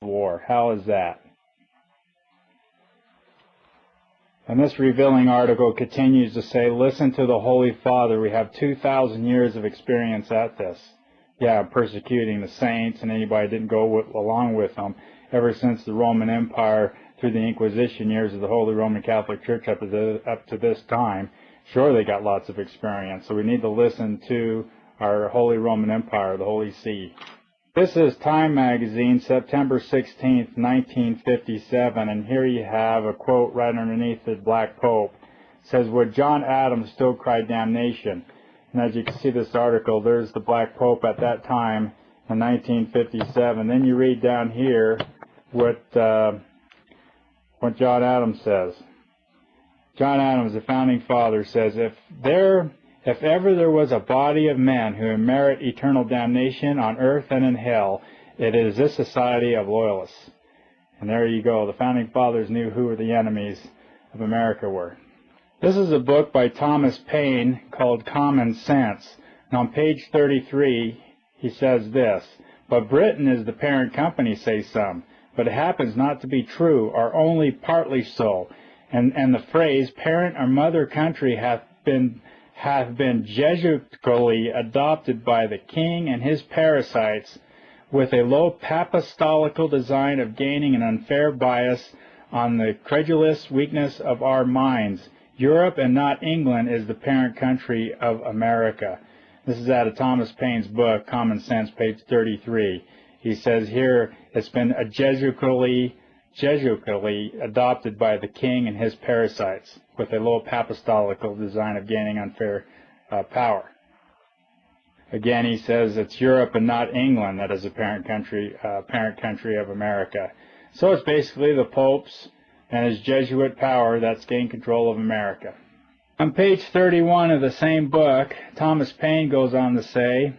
war. How is that? And this revealing article continues to say, listen to the Holy Father. We have 2,000 years of experience at this. Yeah, persecuting the saints and anybody didn't go along with them ever since the Roman Empire through the Inquisition years of the Holy Roman Catholic Church up to this time. Sure, they got lots of experience. So we need to listen to our Holy Roman Empire, the Holy See. This is Time Magazine, September 16th, 1957, and here you have a quote right underneath the Black Pope. It says, would John Adams still cry damnation? And as you can see this article, there's the Black Pope at that time in 1957. Then you read down here what John Adams says. John Adams, the founding father, says, if ever there was a body of men who merit eternal damnation on earth and in hell, it is this society of loyalists. And there you go. The founding fathers knew who the enemies of America were. This is a book by Thomas Paine called Common Sense. And on page 33, he says this, but Britain is the parent company, say some, but it happens not to be true, or only partly so. And the phrase parent or mother country hath been Jesuitically adopted by the king and his parasites with a low apostolical design of gaining an unfair bias on the credulous weakness of our minds. Europe and not England is the parent country of America. This is out of Thomas Paine's book, Common Sense, page 33. He says here it's been Jesuitically adopted by the king and his parasites with a low apostolical design of gaining unfair power. Again, he says it's Europe and not England that is the parent country of America. So it's basically the popes and his Jesuit power that's gained control of America. On page 31 of the same book, Thomas Paine goes on to say,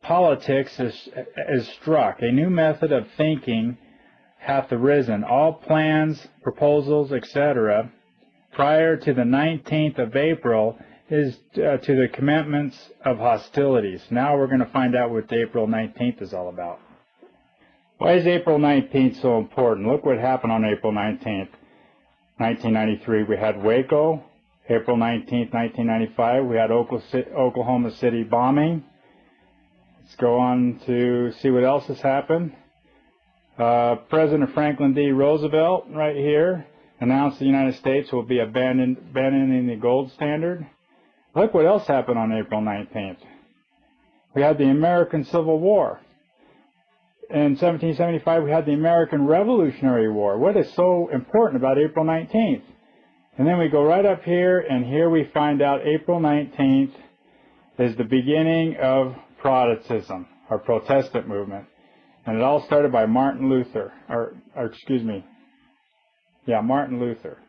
politics is struck. A new method of thinking hath arisen. All plans, proposals, etc., prior to the 19th of April is to the commencements of hostilities. Now we're going to find out what April 19th is all about. Why is April 19th so important? Look what happened on April 19th, 1993. We had Waco. April 19th, 1995, we had Oklahoma City bombing. Let's go on to see what else has happened. President Franklin D. Roosevelt, right here, announced the United States will be abandoning the gold standard. Look what else happened on April 19th. We had the American Civil War. In 1775, we had the American Revolutionary War. What is so important about April 19th? And then we go right up here, and here we find out April 19th is the beginning of Protestantism, or Protestant movement. And it all started by Martin Luther, Martin Luther.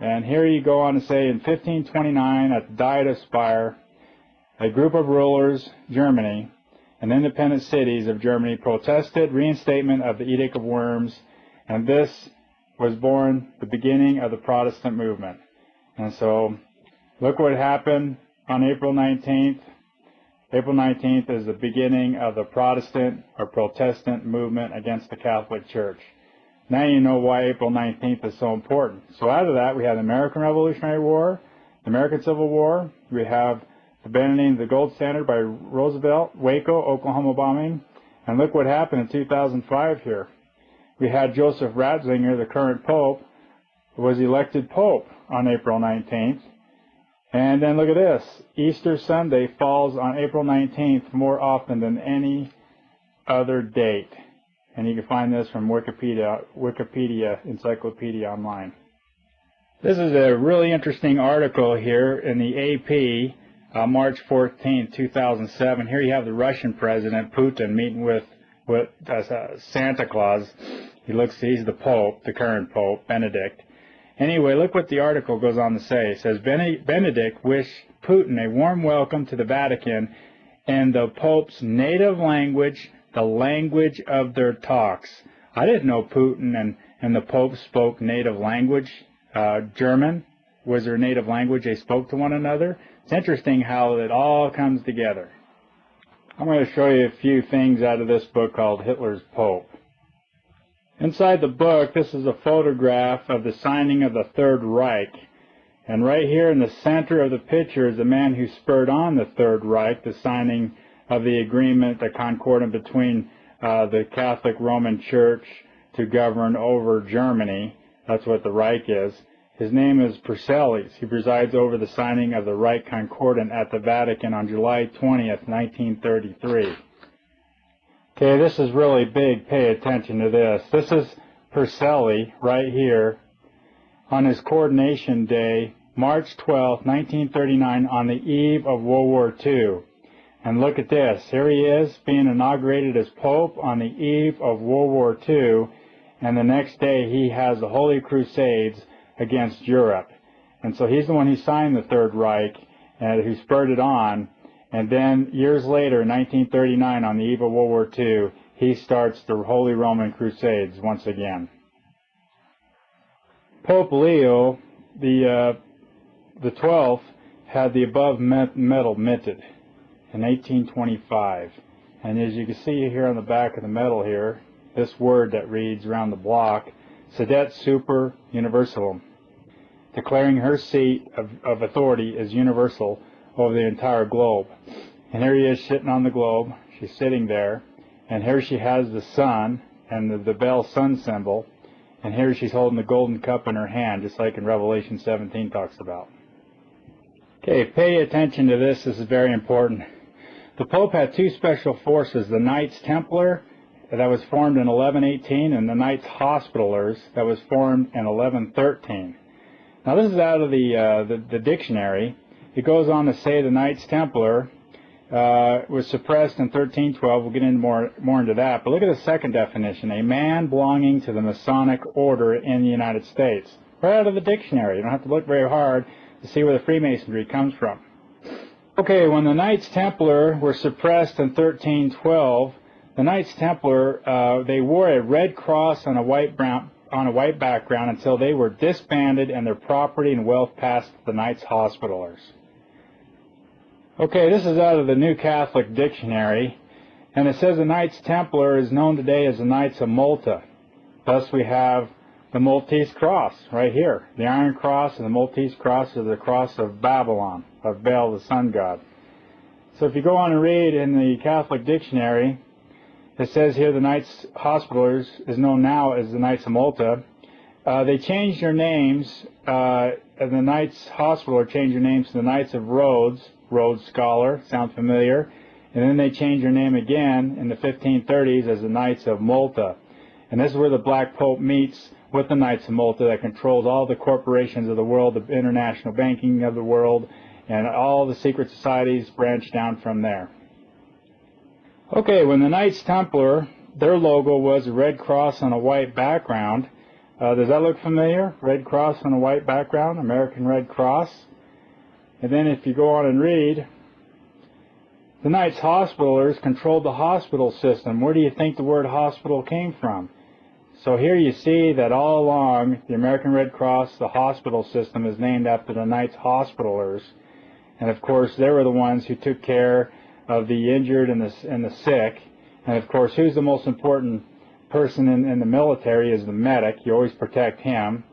And here you go on to say, in 1529, at the Diet of Speyer, a group of rulers, Germany, and independent cities of Germany protested reinstatement of the Edict of Worms, and this was born the beginning of the Protestant movement. And so, look what happened on April 19th. April 19th is the beginning of the Protestant or Protestant movement against the Catholic Church. Now you know why April 19th is so important. So out of that, we have the American Revolutionary War, the American Civil War, we have abandoning the gold standard by Roosevelt, Waco, Oklahoma bombing, and look what happened in 2005 here. We had Joseph Ratzinger, the current pope, was elected pope on April 19th. And then look at this. Easter Sunday falls on April 19th more often than any other date. And you can find this from Wikipedia Encyclopedia Online. This is a really interesting article here in the AP, March 14, 2007. Here you have the Russian president, Putin, meeting with Santa Claus. He's the Pope, the current Pope, Benedict. Anyway, look what the article goes on to say. It says, Benedict wished Putin a warm welcome to the Vatican in the Pope's native language, the language of their talks. I didn't know Putin and the Pope spoke native language. German was their native language. They spoke to one another. It's interesting how it all comes together. I'm going to show you a few things out of this book called Hitler's Pope. Inside the book, this is a photograph of the signing of the Third Reich. And right here in the center of the picture is the man who spurred on the Third Reich, the signing of the agreement, the concordant between the Catholic Roman Church to govern over Germany. That's what the Reich is. His name is Perseles. He presides over the signing of the Reich Concordant at the Vatican on July 20th, 1933. Okay, this is really big. Pay attention to this. This is Perseles right here on his coordination day, March 12, 1939, on the eve of World War II. And look at this. Here he is being inaugurated as Pope on the eve of World War II, and the next day he has the Holy Crusades against Europe. And so he's the one who signed the Third Reich and who spurred it on. And then years later, in 1939, on the eve of World War II, he starts the Holy Roman Crusades once again. Pope Leo the 12th had the above medal minted in 1825. And as you can see here on the back of the medal here, this word that reads around the block, Sedet Super Universalum, declaring her seat of authority as universal over the entire globe. And here he is sitting on the globe. She's sitting there. And here she has the sun and the bell sun symbol. And here she's holding the golden cup in her hand, just like in Revelation 17 talks about. Okay, pay attention to this. This is very important. The Pope had two special forces, the Knights Templar, that was formed in 1118, and the Knights Hospitallers, that was formed in 1113. Now this is out of the dictionary. It goes on to say the Knights Templar was suppressed in 1312. We'll get into more into that. But look at the second definition: a man belonging to the Masonic order in the United States. Right out of the dictionary. You don't have to look very hard to see where the Freemasonry comes from. Okay, when the Knights Templar were suppressed in 1312, the Knights Templar they wore a red cross on a white background until they were disbanded and their property and wealth passed to the Knights Hospitallers. Okay, this is out of the New Catholic Dictionary, and it says the Knights Templar is known today as the Knights of Malta. Thus we have the Maltese Cross right here. The Iron Cross and the Maltese Cross is the cross of Babylon, of Baal, the sun god. So if you go on and read in the Catholic Dictionary, it says here the Knights Hospitallers is known now as the Knights of Malta. They changed their names, and the Knights Hospitaller changed their names to the Knights of Rhodes, Rhodes Scholar, sound familiar? And then they changed their name again in the 1530s as the Knights of Malta. And this is where the Black Pope meets with the Knights of Malta that controls all the corporations of the world, the international banking of the world, and all the secret societies branch down from there. Okay, when the Knights Templar, their logo was a red cross on a white background. Does that look familiar? Red cross on a white background, American Red Cross. And then if you go on and read, the Knights Hospitallers controlled the hospital system. Where do you think the word hospital came from? So here you see that all along the American Red Cross, the hospital system, is named after the Knights Hospitallers. And of course they were the ones who took care of the injured and the sick. And of course, who's the most important person in the military is the medic. You always protect him.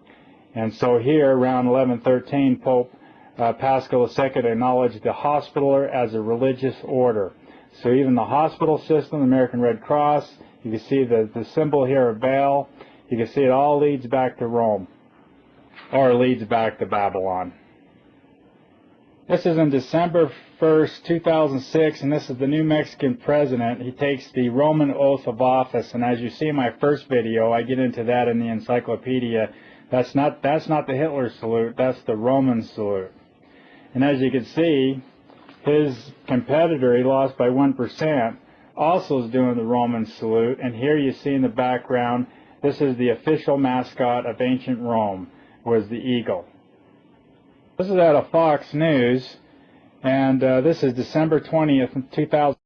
And so here, around 1113, Pope Paschal II acknowledged the Hospitaller as a religious order. So even the hospital system, the American Red Cross, you can see the symbol here of Baal. You can see it all leads back to Rome, or leads back to Babylon. This is in December 1st, 2006, and this is the new Mexican president. He takes the Roman oath of office, and as you see in my first video, I get into that in the encyclopedia. That's not the Hitler salute, that's the Roman salute. And as you can see, his competitor, he lost by 1%, also is doing the Roman salute. And here you see in the background, this is the official mascot of ancient Rome, was the eagle. This is out of Fox News, and this is December 20th, 2000.